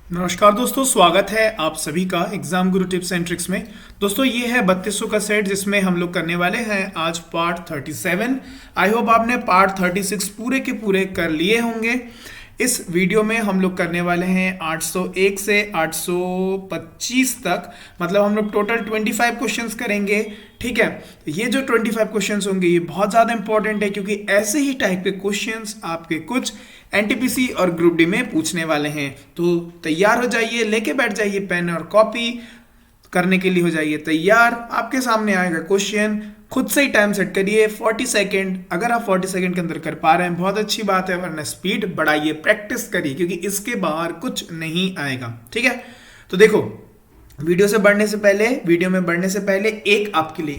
नमस्कार दोस्तों, स्वागत है आप सभी का exam Guru tips and tricks में। दोस्तों ये है 3200 का सेट जिसमें हम लोग करने वाले हैं आज पार्ट 37। आई होप आपने पार्ट 36 पूरे के पूरे कर लिए होंगे। इस वीडियो में हम लोग करने वाले हैं 801 से 825 तक, मतलब हम लोग टोटल 25 क्वेश्चंस करेंगे। ठीक है, ये जो 25 क्वेश्चंस होंगे ये बहुत ज़्यादा इंपॉर्टेंट है क्योंकि ऐसे ही टाइप के क्वेश्चंस आपके कुछ एनटीपीसी और ग्रुप डी में पूछने वाले हैं। तो तैयार हो जाइए, लेके बैठ जाइए पेन और कॉपी, करने के लिए हो जाइए तैयार। आपके सामने आएगा क्वेश्चन, खुद से ही टाइम सेट करिए 40 सेकेंड। अगर आप 40 सेकेंड के अंदर कर पा रहे हैं बहुत अच्छी बात है, वरना स्पीड बढ़ाइए, प्रैक्टिस करिए क्योंकि इसके बाहर कुछ नहीं आएगा। ठीक है, तो देखो वीडियो में बढ़ने से पहले एक आपके लिए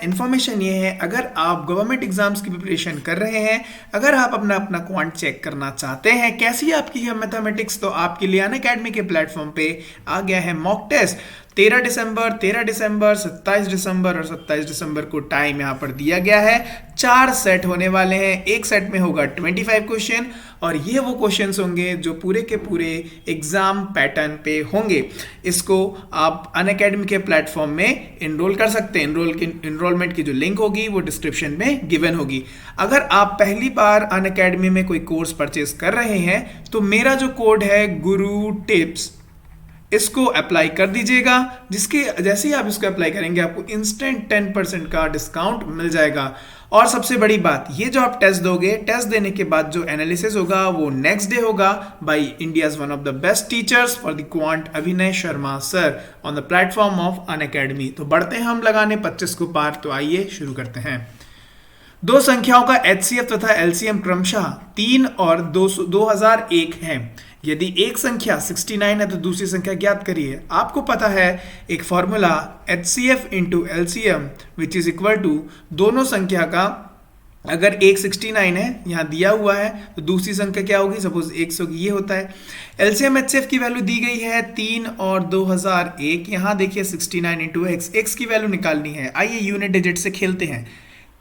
इन्फॉर्मेशन ये है, अगर आप गवर्नमेंट एग्जाम्स की प्रिपरेशन कर रहे हैं, अगर आप अपना क्वांट चेक करना चाहते हैं कैसी आपकी है मैथमेटिक्स, तो आपके लिए अनअकैडमी के प्लेटफॉर्म पे आ गया है मॉक टेस्ट। 13 दिसंबर, 27 दिसंबर और 27 दिसंबर को टाइम यहाँ पर दिया गया है। 4 सेट होने वाले हैं, एक सेट में होगा 25 क्वेश्चन और ये वो क्वेश्चंस होंगे जो पूरे के पूरे एग्जाम पैटर्न पे होंगे। इसको आप अनअकैडमी के प्लेटफॉर्म में इनरोल कर सकते हैं। इनरोलमेंट की जो लिंक होगी वो डिस्क्रिप्शन में गिवन होगी। अगर आप पहली बार अनअकैडमी में कोई कोर्स परचेज कर रहे हैं तो मेरा जो कोड है गुरु टिप्स, इसको अप्लाई कर दीजिएगा। जिसके जैसे ही आप इसको अप्लाई करेंगे आपको इंस्टेंट 10% का डिस्काउंट मिल जाएगा। और सबसे बड़ी बात, ये जो आप टेस्ट दोगे, टेस्ट देने के बाद जो एनालिसिस होगा वो नेक्स्ट डे होगा by India's one of the best teachers for the quant, Abhinay Sharma sir, on the platform of Unacademy. तो बढ़ते हैं हम लगाने 25 को पार। तो आइए शुरू करते हैं। दो संख्याओं का एचसीएफ तथा एलसीएम क्रमशः 3 और 2001 है। यदि एक संख्या 69 है तो दूसरी संख्या ज्ञात करिए। आपको पता है एक formula HCF into LCM which is equal to दोनों संख्या का, अगर एक 69 है यहाँ दिया हुआ है तो दूसरी संख्या क्या होगी, सपोज 100 की, ये होता है। एलसीएम एचसीएफ की वैल्यू दी गई है 3 और 2001। यहाँ देखिए 69 इंटू एक्स की वैल्यू निकालनी है। आइए यूनिट डिजिट से खेलते हैं।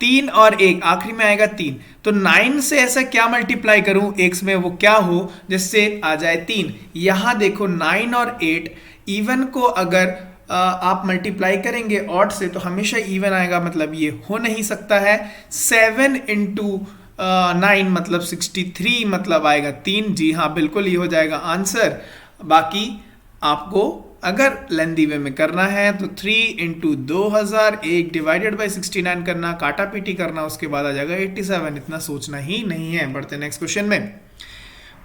3 और 1, आखिरी में आएगा 3, तो 9 से ऐसा क्या मल्टीप्लाई करूं एक्स में, वो क्या हो जिससे आ जाए 3। यहां देखो 9 और 8 इवन को अगर आप मल्टीप्लाई करेंगे ऑड से तो हमेशा इवन आएगा, मतलब ये हो नहीं सकता है। 7 इंटू 9 मतलब 63, मतलब आएगा 3। जी हाँ, बिल्कुल ये हो जाएगा आंसर। बाकी आपको अगर लेंदी वे में करना है तो 3 इंटू 2001 डिवाइडेड बाई 69 करना, काटा पीटी करना, उसके बाद आ जाएगा 87। इतना सोचना ही नहीं है। बढ़ते नेक्स्ट क्वेश्चन में।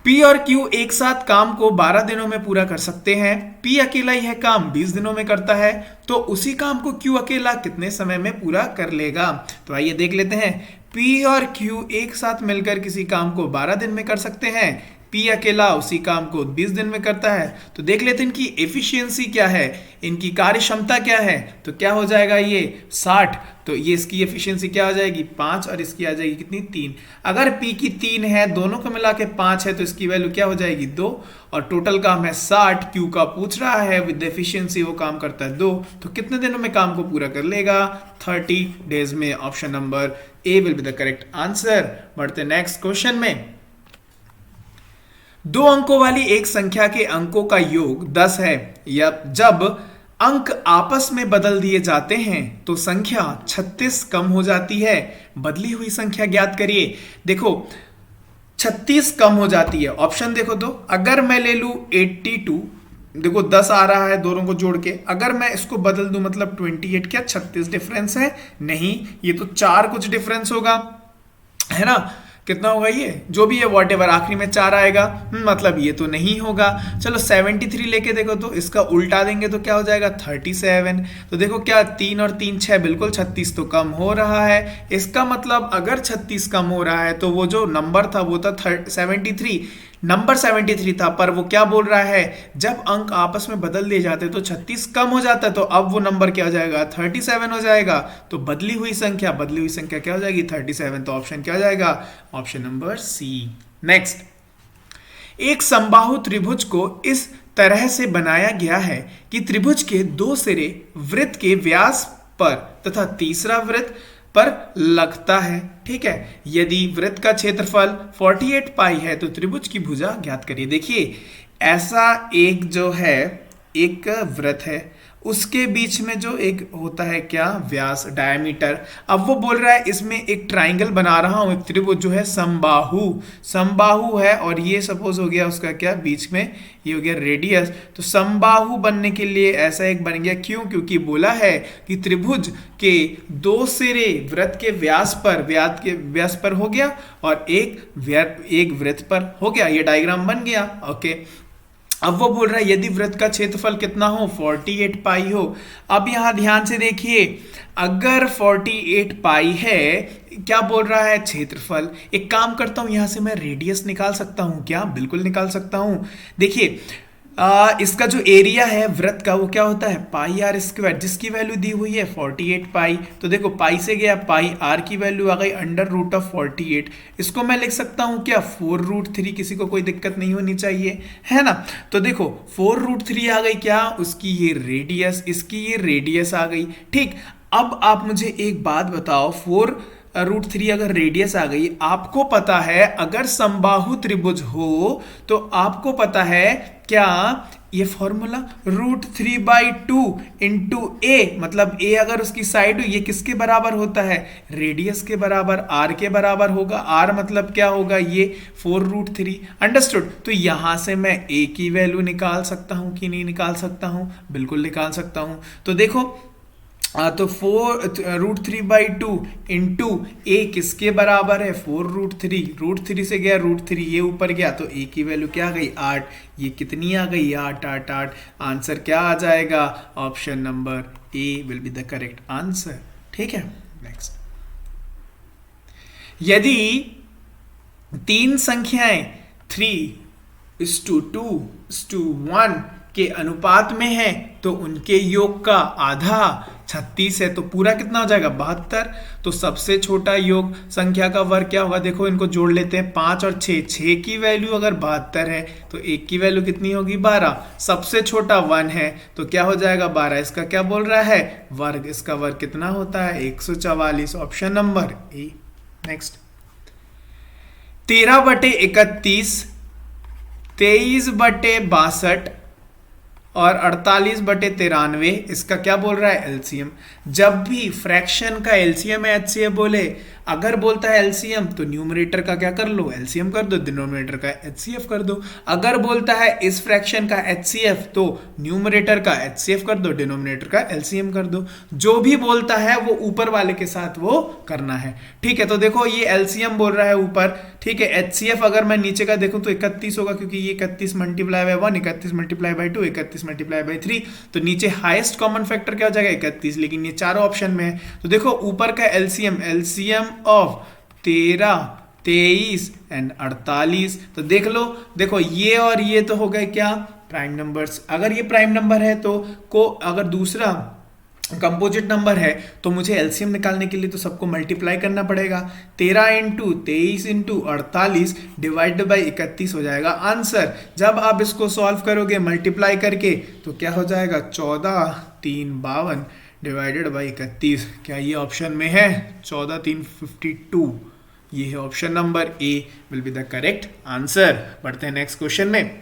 P और Q एक साथ काम को 12 दिनों में पूरा कर सकते हैं। P अकेला ही है काम 20 दिनों में करता है, तो उसी काम को Q अकेला कितने समय में पूरा कर लेगा। तो आइए देख लेते हैं। P और Q एक साथ मिलकर किसी काम को 12 दिन में कर सकते हैं। P अकेला उसी काम को 20 दिन में करता है। तो देख लेते हैं इनकी एफिशिएंसी क्या है, इनकी कार्य क्षमता क्या है। तो क्या हो जाएगा ये 60, तो ये इसकी एफिशिएंसी क्या हो जाएगी 5 और इसकी आ जाएगी कितनी 3। अगर P की 3 है, दोनों को मिला के 5 है, तो इसकी वैल्यू क्या हो जाएगी 2 और टोटल काम है 60। Q का पूछ रहा है विद एफिशिएंसी, वो काम करता है 2, तो कितने दिनों में काम को पूरा कर लेगा 30 डेज में। Option number A will be the correct answer. बढ़ते नेक्स्ट क्वेश्चन में। 2 अंकों वाली एक संख्या के अंकों का योग 10 है। या जब अंक आपस में बदल दिए जाते हैं तो संख्या 36 कम हो जाती है। बदली हुई संख्या ज्ञात करिए। देखो 36 कम हो जाती है, ऑप्शन देखो तो। अगर मैं ले लूं 82, देखो 10 आ रहा है दोनों को जोड़ के, अगर मैं इसको बदल दूं मतलब 28, क्या 36 डिफरेंस है? नहीं, ये तो 4 कुछ डिफरेंस होगा, है ना। कितना होगा ये, जो भी है वॉट एवर, आखिरी में 4 आएगा, मतलब ये तो नहीं होगा। चलो 73 लेके देखो तो इसका उल्टा देंगे तो क्या हो जाएगा 37। तो देखो क्या 3 और 3 6, बिल्कुल 36 तो कम हो रहा है। इसका मतलब अगर 36 कम हो रहा है तो वो जो नंबर था वो था 73, नंबर 73 था, पर वो क्या बोल रहा है जब अंक आपस में बदल दिए जाते तो 36 कम हो जाता है, तो अब वो नंबर क्या हो जाएगा 37 हो जाएगा। तो बदली हुई संख्या क्या हो जाएगी 37। तो ऑप्शन क्या हो जाएगा, ऑप्शन नंबर सी। नेक्स्ट, एक समबाहु त्रिभुज को इस तरह से बनाया गया है कि त्रिभुज के 2 सिरे वृत्त के व्यास पर तथा तीसरा वृत्त पर लगता है। ठीक है, यदि वृत्त का क्षेत्रफल 48 पाई है तो त्रिभुज की भुजा ज्ञात करिए। देखिए ऐसा एक जो है एक वृत्त है, उसके बीच में जो एक होता है क्या, व्यास, डायमीटर। अब वो बोल रहा है इसमें एक ट्राइंगल बना रहा हूं, एक त्रिभुज जो है समबाहु, समबाहु है, और ये सपोज हो गया उसका क्या, बीच में ये हो गया रेडियस। तो समबाहु बनने के लिए ऐसा एक बन गया, क्यों, क्योंकि बोला है कि त्रिभुज के दो सिरे वृत्त के व्यास पर हो गया और एक वृत्त पर हो गया। ये डायग्राम बन गया। ओके, अब वो बोल रहा है यदि वृत्त का क्षेत्रफल कितना हो, 48 पाई हो। अब यहां ध्यान से देखिए, अगर 48 पाई है, क्या बोल रहा है, क्षेत्रफल। एक काम करता हूं, यहां से मैं रेडियस निकाल सकता हूं क्या, बिल्कुल निकाल सकता हूं। देखिए इसका जो एरिया है वृत्त का वो क्या होता है, पाई आर स्क्वायर, जिसकी वैल्यू दी हुई है 48 पाई। तो देखो पाई से गया पाई, आर की वैल्यू आ गई अंडर रूट ऑफ 48। इसको मैं लिख सकता हूं क्या, 4√3, किसी को कोई दिक्कत नहीं होनी चाहिए, है ना। तो देखो 4√3 आ गई क्या, उसकी ये रेडियस, इसकी ये रेडियस आ गई। ठीक, अब आप मुझे एक बात बताओ, 4√3 अगर रेडियस आ गई, आपको पता है अगर समबाहु त्रिभुज हो तो आपको पता है क्या, ये फॉर्मूला √3/2 इंटू ए, मतलब ए अगर उसकी साइड हो, ये किसके बराबर होता है, रेडियस के बराबर, आर के बराबर होगा। आर मतलब क्या होगा, ये 4√3। अंडरस्टूड। तो यहां से मैं ए की वैल्यू निकाल सकता हूं कि नहीं निकाल सकता हूं, बिल्कुल निकाल सकता हूं। तो देखो तो 4√3/2 इंटू ए किसके बराबर है, 4√3, √3 से गया √3, ये ऊपर गया तो ए की वैल्यू क्या आ गई, 8। ये कितनी आ गई, 8 8 8। आंसर क्या आ जाएगा, option number A will be the correct answer. ठीक है, नेक्स्ट। यदि तीन संख्याएं 3:2:1 के अनुपात में है तो उनके योग का आधा 36 है, तो पूरा कितना हो जाएगा, 72। तो सबसे छोटा योग संख्या का वर्ग क्या होगा, देखो इनको जोड़ लेते हैं, 5 और 6, 6 की वैल्यू अगर 72 है तो 1 की वैल्यू कितनी होगी, 12। सबसे छोटा 1 है तो क्या हो जाएगा, 12। इसका क्या बोल रहा है, वर्ग, इसका वर्ग कितना होता है, 144, ऑप्शन नंबर ए। नेक्स्ट, 13/31, 23/62 और 48/93, इसका क्या बोल रहा है, एलसीएम। जब भी फ्रैक्शन का एलसीएम है एचसीएफ बोले, अगर बोलता है एलसीएम तो न्यूमरेटर का क्या कर लो, एलसीएम कर दो, डिनोमिनेटर का एचसीएफ कर दो। अगर बोलता है इस फ्रैक्शन का एचसीएफ तो न्यूमरेटर का एचसीएफ कर दो, डिनोमिनेटर का एलसीएम कर दो। जो भी बोलता है वो ऊपर वाले के साथ वो करना है। ठीक है, तो देखो ये एलसीएम बोल रहा है ऊपर, ठीक है। एचसीएफ अगर मैं नीचे का देखूं तो 31 होगा, क्योंकि ये 31 multiply by 1, 31 multiply by 2, 31 multiply by 3। तो नीचे हाईएस्ट कॉमन फैक्टर क्या हो जाएगा, 31, लेकिन ये चारों ऑप्शन में है। तो देखो ऊपर का एलसीएम ऑफ 13, 23 एंड 48। तो देख लो, देखो ये और ये तो हो गए क्या, प्राइम नंबर्स। अगर ये प्राइम नंबर है तो अगर दूसरा कंपोजिट नंबर है तो मुझे एलसीएम निकालने के लिए तो सबको मल्टीप्लाई करना पड़ेगा। 13 इंटू 23 इंटू 48 डिवाइड बाई 31 हो जाएगा आंसर। जब आप इसको सॉल्व करोगे मल्टीप्लाई करके तो क्या हो जाएगा, 14 3 52 डिवाइडेड बाई 31। क्या ये ऑप्शन में है, 14 3 52, ये है option number A will be the correct answer. बढ़ते हैं नेक्स्ट क्वेश्चन में।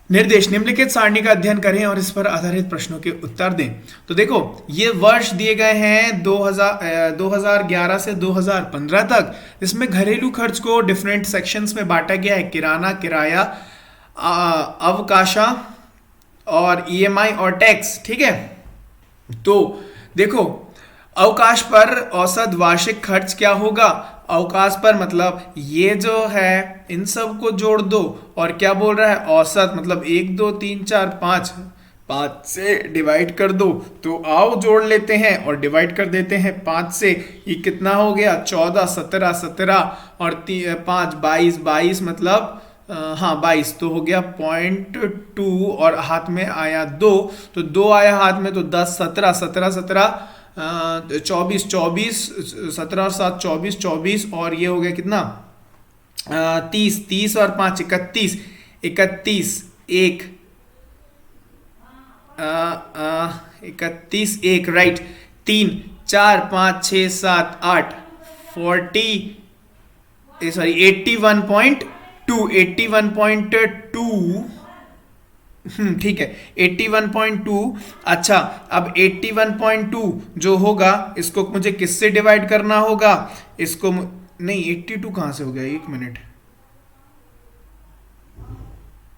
निर्देश, निम्नलिखित सारणी का अध्ययन करें और इस पर आधारित प्रश्नों के उत्तर दें। तो देखो ये वर्ष दिए गए हैं 2011 से 2015 तक। इसमें घरेलू खर्च को डिफरेंट सेक्शंस में बांटा गया है, किराना, किराया, अवकाशा और ईएमआई और टैक्स। ठीक है, तो देखो अवकाश पर औसत वार्षिक खर्च क्या होगा, अवकाश पर मतलब ये जो है इन सब को जोड़ दो और क्या बोल रहा है, औसत मतलब 1 2 3 4 5 से डिवाइड कर दो। तो आओ जोड़ लेते हैं और डिवाइड कर देते हैं 5 से। ये कितना हो गया, 14 17 17 और 5 22 22 मतलब हाँ 22, तो हो गया 0.2 और हाथ में आया 2, तो 2 आया हाथ में तो 10 17 17 17 24 24 17 और 7 24 24 और ये हो गया कितना 30 30 और 5 31 31 1 31 1 राइट 3 4 5 6 7 8 81.2 ठीक है 81.2। अच्छा अब 81.2 जो होगा इसको मुझे किससे डिवाइड करना होगा, इसको नहीं 82 कहां से हो गया, एक मिनट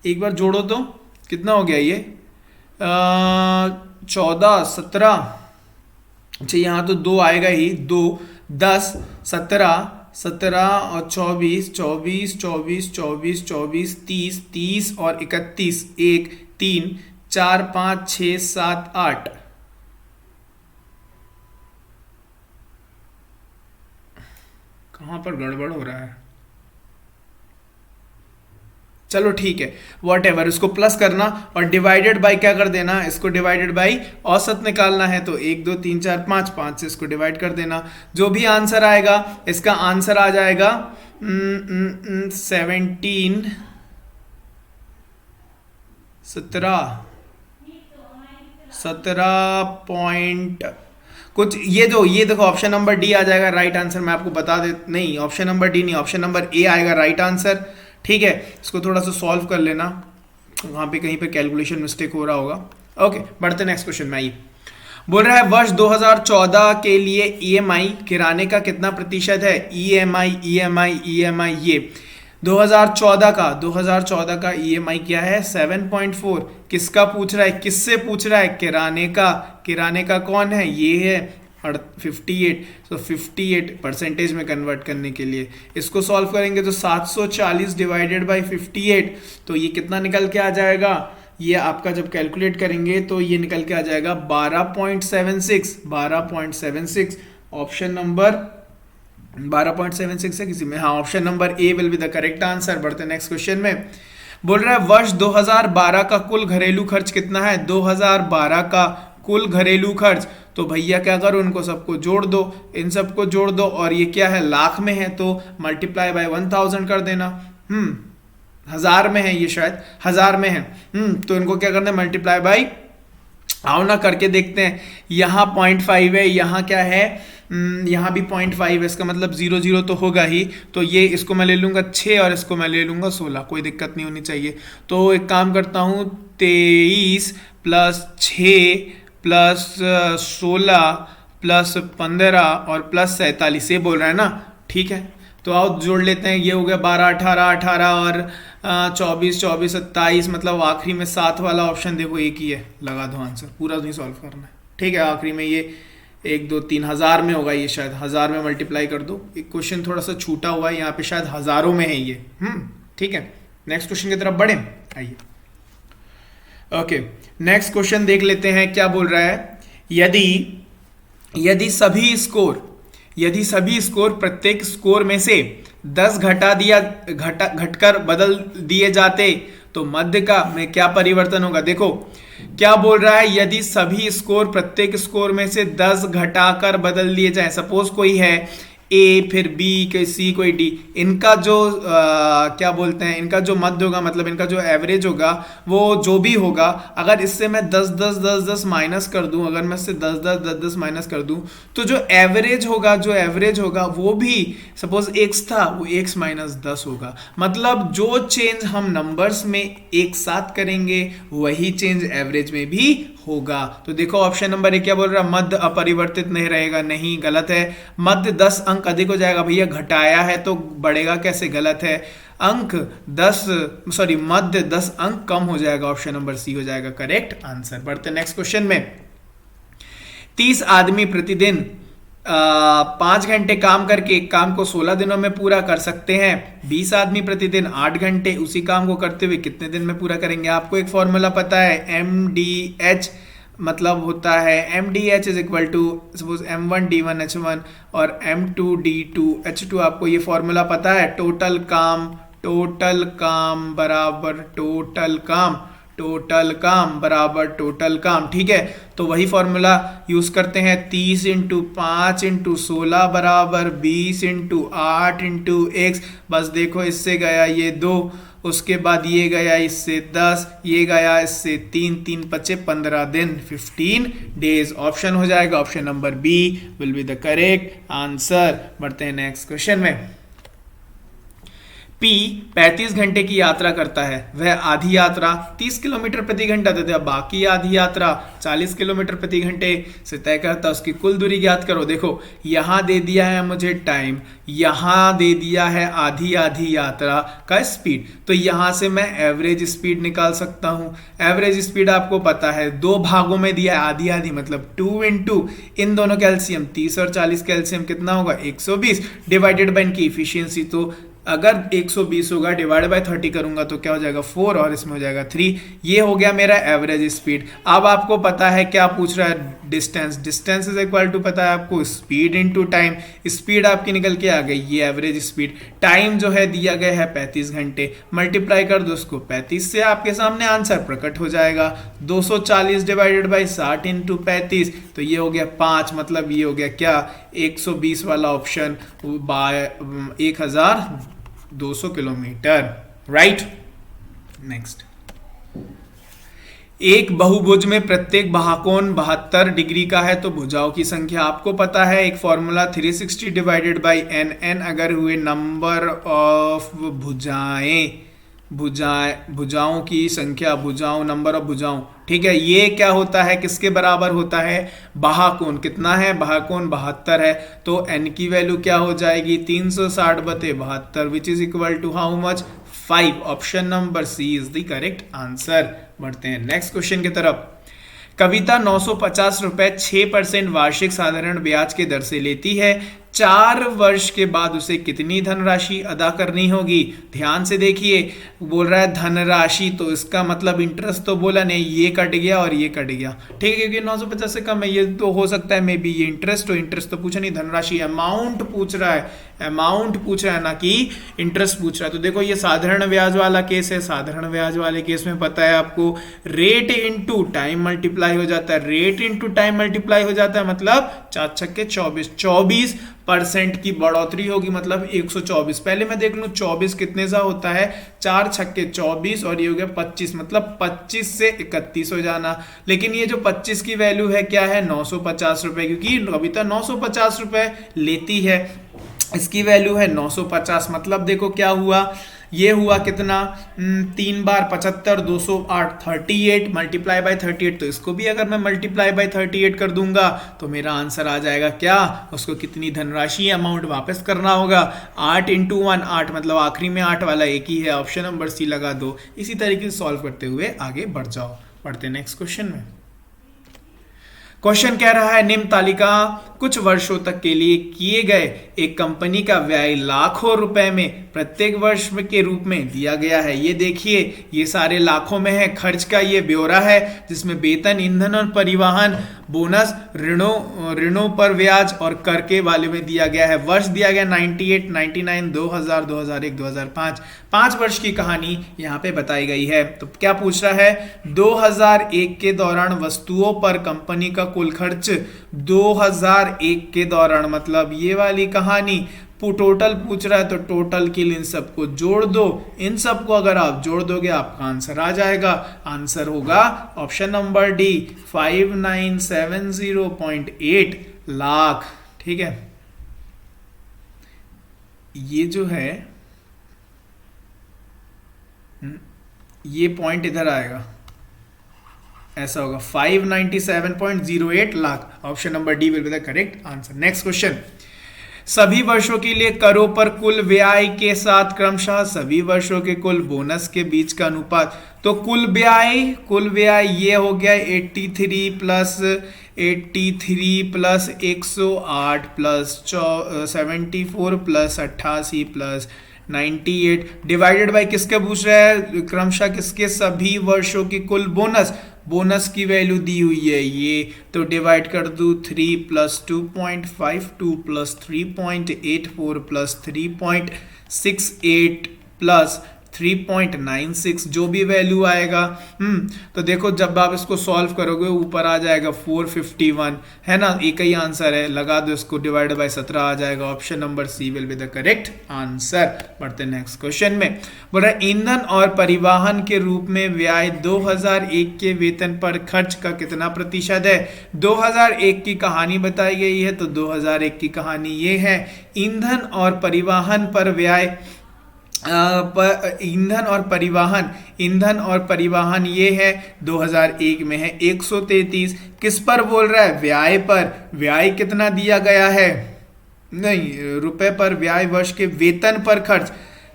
एक बार जोड़ो तो कितना हो गया ये 14 17, अच्छा यहाँ तो 2 आएगा ही, 2 10 17 17 और 24 24 24 24 24 30 30 और 31 1 3 4 5 6 7 8, कहाँ पर गड़बड़ हो रहा है, चलो ठीक है वॉट एवर, इसको प्लस करना और डिवाइडेड बाय क्या कर देना, इसको डिवाइडेड बाय औसत निकालना है तो 1 2 3 4 5 5 से इसको डिवाइड कर देना, जो भी आंसर आएगा इसका आंसर आ जाएगा 17 पॉइंट कुछ, ये देखो ऑप्शन नंबर डी आ जाएगा राइट आंसर, मैं आपको बता दे, नहीं ऑप्शन नंबर डी नहीं, ऑप्शन नंबर ए आएगा राइट आंसर। ठीक है इसको थोड़ा सा सॉल्व कर लेना, वहां पे कहीं पे कैलकुलेशन मिस्टेक हो रहा होगा। ओके बढ़ते नेक्स्ट क्वेश्चन में। आइए बोल रहा है वर्ष 2014 के लिए ईएमआई किराने का कितना प्रतिशत है, ईएमआई ये 2014 का ईएमआई क्या है 7.4, किसका पूछ रहा है, किससे पूछ रहा है, किराने का कौन है, ये है 58, तो 58 परसेंटेज में कन्वर्ट करने के लिए इसको सॉल्व करेंगे तो 740 डिवाइडेड बाय 58, तो ये कितना निकल के आ जाएगा, ये आपका जब कैलकुलेट करेंगे तो ये निकल के आ जाएगा 12.76 ऑप्शन नंबर 12.76 है किसी में, हाँ option number A will be the correct answer. बढ़ते नेक्स्ट क्वेश्चन में। बोल रहा है वर्ष 2012 का कुल घरेलू खर्च कितना है, 2012 का कुल घरेलू खर्च, तो भैया क्या करो इनको सबको जोड़ दो, इन सबको जोड़ दो और ये क्या है लाख में है तो मल्टीप्लाई बाय 1000 कर देना। हजार में है, ये शायद हजार में है। तो इनको क्या करना है मल्टीप्लाई बाय, आओ ना करके देखते हैं, यहाँ 0.5 है, यहाँ क्या है यहाँ भी 0.5 है, इसका मतलब 0 0 तो होगा ही, तो ये इसको मैं ले लूँगा 6 और इसको मैं ले लूँगा 16, कोई दिक्कत नहीं होनी चाहिए। तो एक काम करता हूँ 23 प्लस 6 प्लस 16 प्लस 15 और प्लस 47, ये बोल रहा है ना, ठीक है तो आओ जोड़ लेते हैं, ये हो गया 12 18 18 और 24 24 27, मतलब आखिरी में 7 वाला ऑप्शन देखो एक ही है, लगा दो आंसर, पूरा नहीं सॉल्व करना है। ठीक है आखिरी में ये 1 2 3 हजार में होगा, ये शायद हजार में मल्टीप्लाई कर दो, एक क्वेश्चन थोड़ा सा छूटा हुआ है यहाँ पे, शायद हजारों में है ये। ठीक है नेक्स्ट क्वेश्चन की तरफ बढ़े, आइए। ओके नेक्स्ट क्वेश्चन देख लेते हैं क्या बोल रहा है, यदि सभी स्कोर प्रत्येक स्कोर में से 10 घटकर बदल दिए जाते तो मध्य का में क्या परिवर्तन होगा। देखो क्या बोल रहा है, यदि सभी स्कोर प्रत्येक स्कोर में से 10 घटाकर बदल दिए जाए, सपोज कोई है ए फिर बी कोई सी कोई डी, इनका जो क्या बोलते हैं, इनका जो मध्य होगा, मतलब इनका जो एवरेज होगा वो जो भी होगा, अगर इससे मैं 10 10 10 10 माइनस कर दूं, अगर मैं इससे 10 10 10 10 माइनस कर दूं तो जो एवरेज होगा वो भी सपोज x था वो x माइनस 10 होगा, मतलब जो चेंज हम नंबर्स में एक साथ करेंगे वही चेंज एवरेज में भी होगा। तो देखो ऑप्शन नंबर ए क्या बोल रहा है, मध्य अपरिवर्तित नहीं रहेगा, नहीं गलत है। मध्य 10 अंक अधिक हो जाएगा, भैया घटाया है तो बढ़ेगा कैसे, गलत है। मध्य 10 अंक कम हो जाएगा, ऑप्शन नंबर सी हो जाएगा करेक्ट आंसर। बढ़ते नेक्स्ट क्वेश्चन में। 30 आदमी प्रतिदिन 5 घंटे काम करके एक काम को 16 दिनों में पूरा कर सकते हैं। 20 आदमी प्रतिदिन 8 घंटे उसी काम को करते हुए कितने दिन में पूरा करेंगे। आपको एक फॉर्मूला पता है, MDH मतलब होता है MDH is equal to suppose M1D1H1 और M2D2H2। आपको ये फॉर्मूला पता है, टोटल काम बराबर टोटल काम। ठीक है तो वही फॉर्मूला यूज करते हैं, 30 × 5 × 16 बराबर 20 × 8 × x। बस देखो इससे गया ये 2 उसके बाद ये गया इससे 10, ये गया इससे 3, 3 पचे 15 दिन, 15 डेज। ऑप्शन हो जाएगा option number B will be the correct answer. बढ़ते हैं नेक्स्ट क्वेश्चन में। P 35 घंटे की यात्रा करता है, वह आधी यात्रा 30 किलोमीटर प्रति घंटा तथा बाकी आधी यात्रा 40 किलोमीटर प्रति घंटे से तय करता है, उसकी कुल दूरी ज्ञात करो। देखो यहाँ दे दिया है मुझे टाइम, यहाँ दे दिया है आधी आधी यात्रा का स्पीड, तो यहाँ से मैं एवरेज स्पीड निकाल सकता हूँ। एवरेज स्पीड आपको पता है दो भागों में दिया है, आधी आधी मतलब 2 इंटू इन दोनों कैल्शियम 30 और 40 कैल्शियम कितना होगा 120 डिवाइडेड बाय इनकी इफिशियंसी। तो अगर 120 होगा डिवाइड बाय 30 करूंगा तो क्या हो जाएगा 4 और इसमें हो जाएगा 3। ये हो गया मेरा एवरेज स्पीड। अब आपको पता है क्या पूछ रहा है, distance. Distance is equal to पता है आपको स्पीड इनटू टाइम। स्पीड आपकी निकल के आ गई, ये एवरेज स्पीड। टाइम जो है दिया गया है 35 घंटे, मल्टीप्लाई कर दो उसको 35 से, आपके सामने आंसर प्रकट हो जाएगा 240 डिवाइडेड बाई 60 इंटू 35, तो ये हो गया 5, मतलब ये हो गया क्या 120 वाला option by 1200 kilometre, right. Next, एक बहुभुज में प्रत्येक बाहुकोण 72 डिग्री का है, तो भुजाओं की संख्या आपको पता है, एक formula 360 divided by N, N अगर हुए नंबर ऑफ भुजाओं की संख्या, भुजाओं नंबर ऑफ भुजाओं, ठीक है। ये क्या होता है, किसके बराबर होता है, बाहुकोण कितना है, बाहुकोण 72 है, तो n की वैल्यू क्या हो जाएगी 360 बटे 72 which is equal to how much 5। Option number C is the correct answer. बढ़ते हैं नेक्स्ट क्वेश्चन की तरफ। कविता 950 रुपए 6% वार्षिक साधारण ब्याज के दर से लेती है, 4 वर्ष के बाद उसे कितनी धनराशि अदा करनी होगी। ध्यान से देखिए, बोल रहा है धनराशि, तो इसका मतलब इंटरेस्ट तो बोला नहीं, ये कट गया और ये कट गया, ठीक है, क्योंकि 950 से कम है, ये तो हो सकता है मे बी ये इंटरेस्ट हो, इंटरेस्ट तो पूछा नहीं, धनराशि अमाउंट पूछ रहा है, अमाउंट पूछ रहा है ना कि इंटरेस्ट पूछ रहा है। तो देखो ये साधारण ब्याज वाला केस है, साधारण ब्याज वाले केस में पता है आपको रेट इनटू टाइम मल्टीप्लाई हो जाता है, रेट इनटू टाइम मल्टीप्लाई हो जाता है, मतलब 4 छक्के 24% की बढ़ोतरी होगी, मतलब 124। पहले मैं देख लूं 24 कितने सा होता है, 4 छक्के 24 और ये हो गया 25, मतलब 25 से 31 हो जाना। लेकिन ये जो 25 की वैल्यू है क्या है 950 रुपए, क्योंकि कविता 950 रुपए लेती है, इसकी वैल्यू है 950, मतलब देखो क्या हुआ, ये हुआ कितना 3 बार 75 208 38 मल्टीप्लाई बाय 38, तो इसको भी अगर मैं मल्टीप्लाई बाय 38 कर दूंगा तो मेरा आंसर आ जाएगा क्या, उसको कितनी धनराशि अमाउंट वापस करना होगा 8 इंटू 1 8, मतलब आखिरी में 8 वाला एक ही है, ऑप्शन नंबर सी लगा दो। इसी तरीके से सॉल्व करते हुए आगे बढ़ जाओ। बढ़ते नेक्स्ट क्वेश्चन में। क्वेश्चन कह रहा है निम्न तालिका कुछ वर्षों तक के लिए किए गए एक कंपनी का व्यय लाखों रुपए में प्रत्येक वर्ष के रूप में दिया गया है। ये देखिए ये सारे लाखों में है, खर्च का ये ब्यौरा है जिसमें वेतन, ईंधन और परिवहन, बोनस, ऋणों पर ब्याज और कर के वाले में दिया गया है। वर्ष दिया गया 98, 99, 2000, 2001, 2005। 5 वर्ष की कहानी यहाँ पे बताई गई है। तो क्या पूछ रहा है 2001 के दौरान वस्तुओं पर कंपनी का कुल खर्च 2001 के दौरान, मतलब ये वाली कहानी टोटल पूछ रहा है, तो टोटल के लिए इन सबको जोड़ दो, इन सबको अगर आप जोड़ दोगे आपका आंसर आ जाएगा। आंसर होगा ऑप्शन नंबर डी 5970.8 लाख, ठीक है। ये जो है ये पॉइंट इधर आएगा, ऐसा होगा 597.08 lakh. Option number D will be the correct answer. Next question, सभी वर्षों के लिए करों पर कुल व्यय के साथ क्रमशः सभी वर्षों के कुल बोनस के बीच का अनुपात। तो कुल व्यय ये हो गया 83 plus 108 plus 74 plus 88 plus 98 divided by किसके पूछ रहा है, क्रमशः किसके, सभी वर्षों की कुल बोनस की वैल्यू दी हुई है ये, तो डिवाइड कर दूं 3 प्लस 2.52 प्लस 3.84 प्लस 3.68 प्लस 3.96, जो भी वैल्यू आएगा। तो देखो जब आप इसको सॉल्व करोगे ऊपर आ जाएगा 451, है ना, एक ही आंसर है, लगा दो इसको, डिवाइड बाय 17 आ जाएगा। Option number C will be the correct answer. बढ़ते नेक्स्ट क्वेश्चन में। बोल रहा है ईंधन और परिवहन के रूप में व्यय 2001 के वेतन पर खर्च का कितना प्रतिशत है। 2001 की कहानी बताई गई है, तो 2001 की कहानी ये है, ईंधन और परिवहन पर व्यय, ईंधन और परिवहन ये है 2001 में है 133। किस पर बोल रहा है, व्यय पर। व्यय कितना दिया गया है, नहीं रुपए पर, व्यय वर्ष के वेतन पर खर्च,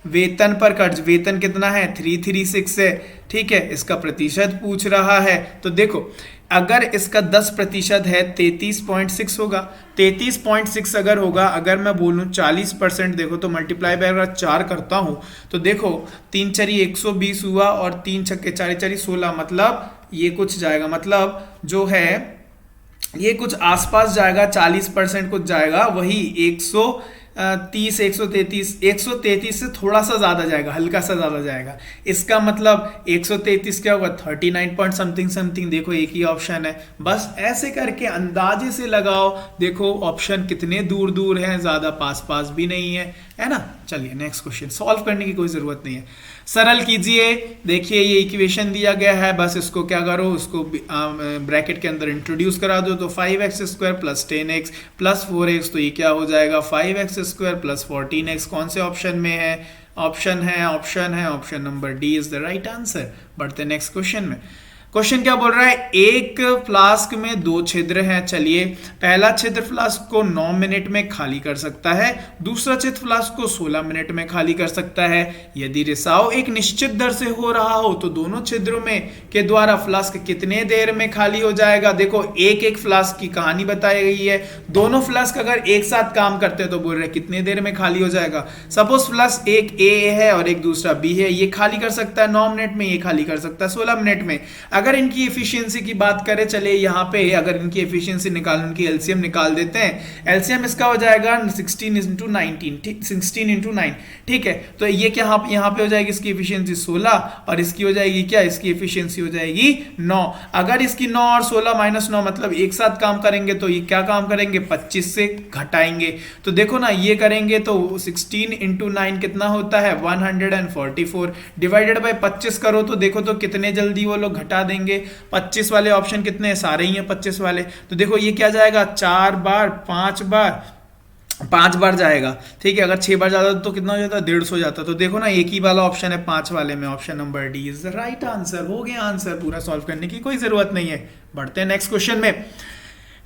वेतन पर खर्च, वेतन कितना है 336 है, ठीक है। इसका प्रतिशत पूछ रहा है, तो देखो अगर इसका 10% है 33.6 होगा। 33.6 अगर होगा, अगर मैं बोलूं 40%, देखो तो मल्टीप्लाई बाय अगर 4 करता हूं तो देखो 3 चरी 120 हुआ और 3 छक्के 4 चरी 16, मतलब ये कुछ जाएगा, मतलब जो है ये कुछ आसपास जाएगा, 40% कुछ जाएगा, वही 130, 133 से थोड़ा सा ज्यादा जाएगा, हल्का सा ज्यादा जाएगा। इसका मतलब 133 क्या होगा 39 पॉइंट समथिंग। देखो एक ही ऑप्शन है, बस ऐसे करके अंदाजे से लगाओ। देखो ऑप्शन कितने दूर दूर हैं, ज्यादा पास भी नहीं है ना। चलिए नेक्स्ट क्वेश्चन, सॉल्व करने की कोई जरूरत नहीं है, सरल कीजिए। देखिए ये इक्वेशन दिया गया है, बस इसको क्या करो, उसको ब्रैकेट के अंदर इंट्रोड्यूस करा दो, तो 5x² plus 10x plus 4x, तो ये क्या हो जाएगा 5x² प्लस 14x। कौन से ऑप्शन में है, option number D is the right answer. बढ़ते नेक्स्ट क्वेश्चन में। क्वेश्चन क्या बोल रहा है, एक फ्लास्क में 2 छिद्र हैं। चलिए पहला छिद्र फ्लास्क को 9 मिनट में खाली कर सकता है, दूसरा छिद्र फ्लास्क को 16 मिनट में खाली कर सकता है। यदि रिसाव एक निश्चित दर से हो रहा हो तो दोनों छिद्रों में के द्वारा फ्लास्क कितने देर में खाली हो जाएगा। देखो एक फ्लास्क की कहानी बताई गई है, दोनों फ्लास्क अगर एक साथ काम करते हैं तो बोल रहे कितने देर में खाली हो जाएगा। सपोज फ्लास्क एक ए है और एक दूसरा बी है, ये खाली कर सकता है 9 मिनट में, ये खाली कर सकता है 16 मिनट में। अगर इनकी एफिशिएंसी की बात करें, चले यहाँ पे अगर इनकी एफिशिएंसी निकाल, इनकी एलसीएम निकाल देते हैं। एलसीएम इसका हो जाएगा 16 into 19, ठीक 16 into 9, ठीक है। तो ये क्या यहाँ पे हो जाएगी इसकी एफिशिएंसी 16 और इसकी हो जाएगी क्या, इसकी एफिशिएंसी हो जाएगी 9। अगर इसकी 9 और 16 माइनस 9 मतलब एक साथ काम करेंगे तो ये क्या काम करेंगे 25 से घटाएंगे। तो देखो ना ये करेंगे तो 16 into 9 कितना होता है 144, डिवाइडेड बाय 25 करो तो देखो तो कितने जल्दी वो लोग घटा देंगे। 25 वाले ऑप्शन कितने हैं, सारे ही हैं 25 वाले। तो देखो ये क्या जाएगा 4 बार 5 बार जाएगा, ठीक है। अगर 6 बार जाता तो कितना हो जाता 150 जाता। तो देखो ना एक ही वाला ऑप्शन है 5 वाले में, option number D is the right answer. हो गया आंसर, पूरा सॉल्व करने की कोई जरूरत नहीं है। बढ़ते हैं नेक्स्ट क्वेश्चन में।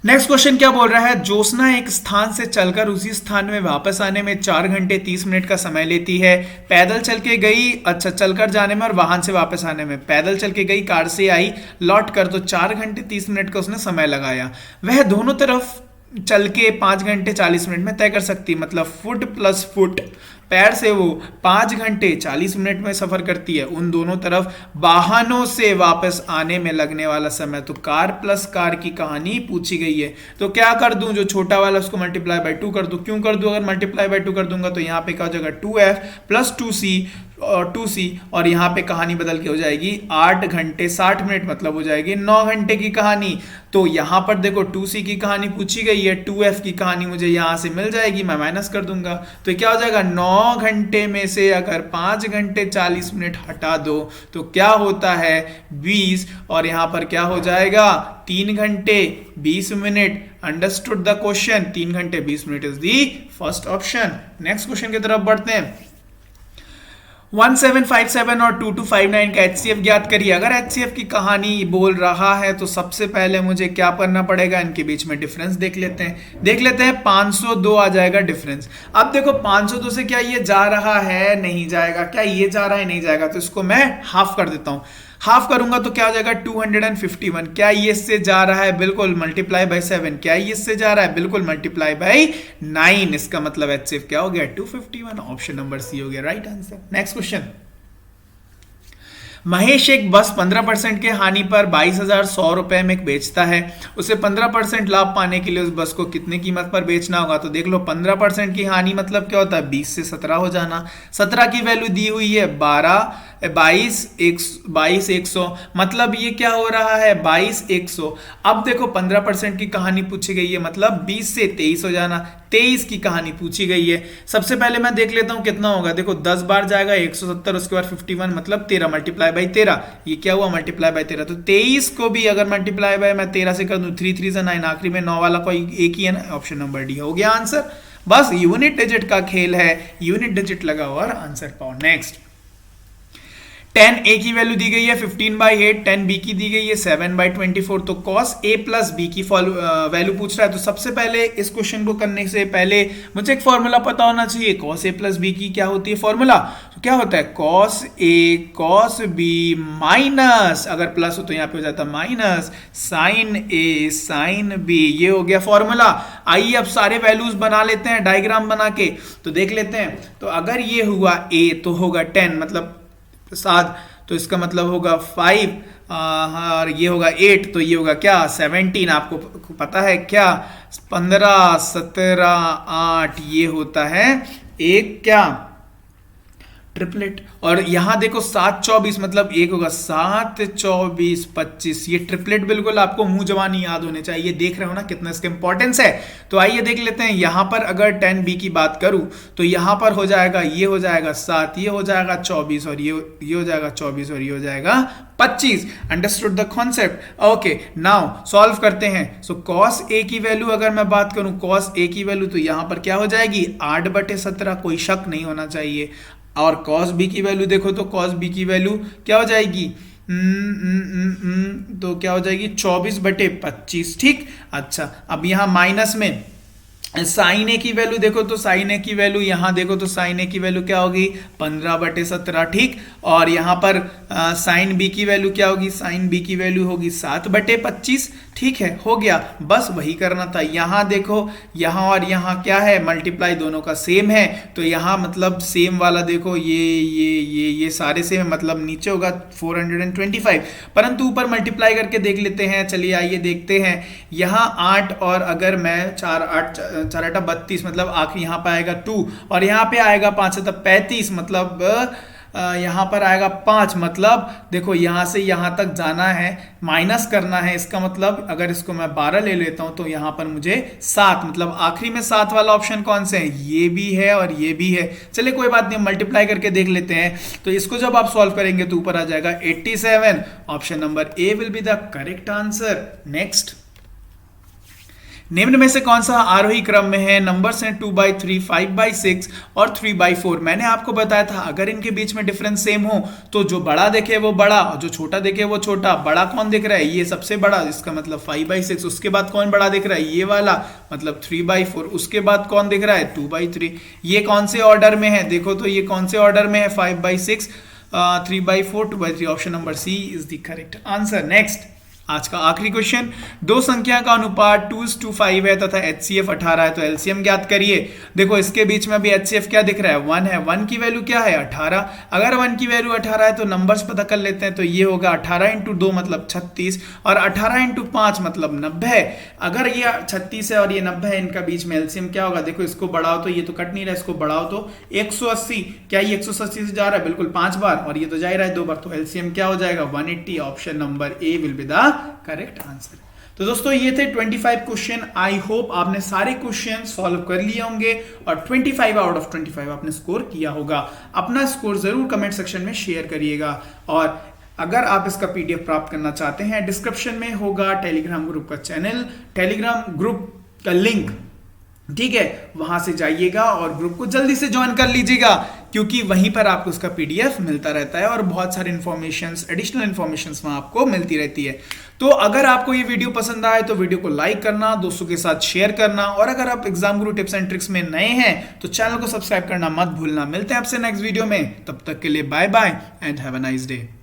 नेक्स्ट क्वेश्चन क्या बोल रहा है, ज्योत्सना एक स्थान से चलकर उसी स्थान में वापस आने में 4 घंटे 30 मिनट का समय लेती है। पैदल चल के गई, अच्छा चलकर जाने में और वाहन से वापस आने में। पैदल चल के गई, कार से आई, लौट कर तो 4 घंटे 30 मिनट का उसने समय लगाया। वह दोनों तरफ चल के 5 घंटे 40 मिनट में तय कर सकती है, मतलब फुट प्लस फुट, पैर से वो 5 घंटे 40 मिनट में सफर करती है। उन दोनों तरफ वाहनों से वापस आने में लगने वाला समय, तो कार प्लस कार की कहानी पूछी गई है। तो क्या कर दूं, जो छोटा वाला उसको मल्टीप्लाई बाय 2 कर दूं। क्यों कर दूं, अगर मल्टीप्लाई बाय 2 कर दूंगा तो यहाँ पे क्या हो जाएगा 2f प्लस 2c और यहाँ पे कहानी बदल के हो जाएगी 8 घंटे 60 मिनट, मतलब हो जाएगी 9 घंटे की कहानी। तो यहाँ पर देखो 2c की कहानी पूछी गई है, 2f की कहानी मुझे यहाँ से मिल जाएगी, मैं माइनस कर दूंगा। तो क्या हो जाएगा 9 घंटे में से अगर 5 घंटे 40 मिनट हटा दो तो क्या होता है 20, और यहाँ पर क्या हो जाएगा 3 घंटे 20 मिनट। अंडरस्टूड द क्वेश्चन, 3 घंटे 20 minute is the first option. Next question की तरफ बढ़ते हैं। 1757 और 2259 का HCF ज्ञात करिए। अगर HCF की कहानी बोल रहा है तो सबसे पहले मुझे क्या करना पड़ेगा, इनके बीच में डिफरेंस देख लेते हैं। 502 आ जाएगा डिफरेंस। अब देखो 502 से क्या ये जा रहा है, नहीं जाएगा, क्या ये जा रहा है, नहीं जाएगा, तो इसको मैं हाफ कर देता हूं। हाफ करूंगा तो क्या हो जाएगा 251। क्या ये इससे जा रहा है, बिल्कुल मल्टीप्लाई बाय 7। क्या ये इससे जा रहा है, बिल्कुल मल्टीप्लाई बाय 9। इसका मतलब HCF क्या हो गया 251। ऑप्शन नंबर सी हो गया right answer. Next question. Mahesh एक बस 15% के हानि पर 22,100 रुपए में बेचता है। उसे 15% लाभ पाने के लिए उस बस को कितने कीमत पर बेचना होगा? तो देख लो 15% की हानि मतलब क्या होता है? 20 से 17 हो जाना। 17 की वैल्यू दी हुई है 22,100 मतलब ये क्या हो रहा है? 22,100। अब देखो 15% की कहानी पूछी गई है मतलब 20 से 23 हो जाना। 23 की कहानी पूछी गई है। सबसे पहले मैं देख लेता हूं कितना होगा। देखो 10 बार जाएगा 170, उसके बाद 51 मतलब 13 मल्टीप्लाई बाई 13। ये क्या हुआ? Multiply by 13। तो 23 को भी अगर मल्टीप्लाई बाय मैं 13 से कर दूं 3 3 से 9, आखिरी में 9 वाला कोई एक ही है ना, ऑप्शन नंबर डी हो गया आंसर। बस यूनिट डिजिट का खेल है, यूनिट डिजिट लगा और आंसर पाओ। नेक्स्ट 10a की वैल्यू दी गई है 15/8, 10b की दी गई है 7/24। तो cos a प्लस b की वैल्यू पूछ रहा है। तो सबसे पहले इस क्वेश्चन को करने से पहले मुझे एक फॉर्मूला पता होना चाहिए। cos a प्लस b की क्या होती है फॉर्मूला? तो क्या होता है? cos a cos b minus, अगर प्लस हो तो यहाँ पे हो जाता minus sin a sin b। ये हो गया फॉर्मूला। आइए अब सारे वैल्यूज बना लेते हैं डायग्राम बना के, तो देख लेते हैं। तो अगर ये हुआ a तो होगा 10 मतलब 7, तो इसका मतलब होगा 5, और ये होगा 8 तो ये होगा क्या? 17। आपको पता है क्या? 15 17 8 ये होता है एक क्या? ट्रिपलेट। और यहां देखो 7 24 मतलब एक होगा 7 24 25। ये ट्रिपलेट बिल्कुल आपको मुंह जबानी याद होने चाहिए। देख रहे हो ना कितना इसका इंपॉर्टेंस है। तो आइए देख लेते हैं। यहां पर अगर 10b की बात करूं तो यहां पर हो जाएगा, ये हो जाएगा 7, ये हो जाएगा 24 और ये हो जाएगा 24 और ये हो जाएगा 25। Understood the concept? Okay, now solve करते हैं। सो cos a की वैल्यू अगर मैं बात करूं, cos a की वैल्यू तो यहां पर क्या हो जाएगी? 8/17, कोई शक नहीं होना चाहिए। और cos b की वैल्यू देखो तो cos b की वैल्यू क्या हो जाएगी? तो क्या हो जाएगी? 24/25। ठीक, अच्छा अब यहां माइनस में साइन ए की वैल्यू देखो तो साइन ए की वैल्यू यहां देखो तो साइन ए की वैल्यू क्या होगी? 15/17। ठीक, और यहां पर साइन बी की वैल्यू क्या होगी? साइन बी की वैल्यू होगी 7/25। ठीक है, हो गया। बस वही करना था। यहां देखो, यहां और यहां क्या है? मल्टीप्लाई दोनों का सेम है। तो यहां मतलब सेम वाला देखो, ये सारे सेम है मतलब नीचे होगा 425, परंतु ऊपर मल्टीप्लाई करके देख लेते हैं। चलिए आइए देखते हैं। यहां 8 और अगर मैं 4 8 4 8 32 मतलब आखिर यहां पे आएगा 2 और यहां पे आएगा 5 35 मतलब यहां पर आएगा 5 मतलब देखो यहां से यहां तक जाना है, माइनस करना है। इसका मतलब अगर इसको मैं 12 ले लेता हूं तो यहां पर मुझे 7 मतलब आखिरी में 7 वाला ऑप्शन कौन से है? ये भी है और ये भी है। चलिए कोई बात नहीं, मल्टीप्लाई करके देख लेते हैं। तो इसको जब आप सॉल्व करेंगे तो ऊपर आ जाएगा 87। Option number A will be the correct answer. Next, निम्न में से कौन सा आरोही क्रम में है? नंबर्स हैं 2/3, 5/6 और 3/4। मैंने आपको बताया था अगर इनके बीच में डिफरेंस सेम हो तो जो बड़ा दिखे वो बड़ा और जो छोटा दिखे वो छोटा। बड़ा कौन दिख रहा है? ये सबसे बड़ा, इसका मतलब 5/6। उसके बाद कौन बड़ा दिख रहा है? ये वाला, मतलब 3/4। उसके बाद कौन दिख रहा है? 2/3। ये कौन से ऑर्डर में है? देखो तो ये कौन से ऑर्डर में है? 5/6, 3/4, 2/3। Option number C is the correct answer. Next, आज का आखिरी क्वेश्चन। दो संख्या का अनुपात 2:5 है तथा HCF 18 है, तो LCM ज्ञात करिए। देखो इसके बीच में भी HCF क्या दिख रहा है? 1 है। 1 की वैल्यू क्या है? 18। अगर 1 की वैल्यू 18 है तो नंबर्स पता कर लेते हैं। तो ये होगा 18 × 2 मतलब 36 और 18 × 5 मतलब 90। अगर ये 36 है और ये 90 है, इनका बीच में LCM क्या होगा? देखो इसको बढ़ाओ तो ये तो कट नहीं रहा, इसको बढ़ाओ तो 180। क्या ये 180 से जा रहा है? बिल्कुल 5 बार, और ये तो जा ही रहा है 2 बार। तो LCM क्या हो जाएगा? 180। Option number A will be the correct answer. तो दोस्तों ये थे 25 क्वेश्चन। आई होप आपने सारे क्वेश्चन सॉल्व कर लिए होंगे और 25 आउट ऑफ 25 आपने स्कोर किया होगा। अपना स्कोर जरूर कमेंट सेक्शन में शेयर करिएगा। और अगर आप इसका PDF प्राप्त करना चाहते हैं, डिस्क्रिप्शन में होगा टेलीग्राम ग्रुप का चैनल, टेलीग्राम ग्रुप का लिंक, ठीक है, वहां से जाइएगा और ग्रुप को जल्दी से ज्वाइन कर लीजिएगा, क्योंकि वहीं पर आपको उसका PDF मिलता रहता है और बहुत सारे इन्फॉर्मेशंस, एडिशनल इन्फॉर्मेशंस वहां आपको मिलती रहती है। तो अगर आपको ये वीडियो पसंद आए तो वीडियो को लाइक करना, दोस्तों के साथ शेयर करना, और अगर आप exam Guru tips and tricks में नए हैं तो चैनल को सब्सक्राइब करना मत भूलना। मिलते हैं आपसे नेक्स्ट वीडियो में, तब तक के लिए bye bye and have a nice day.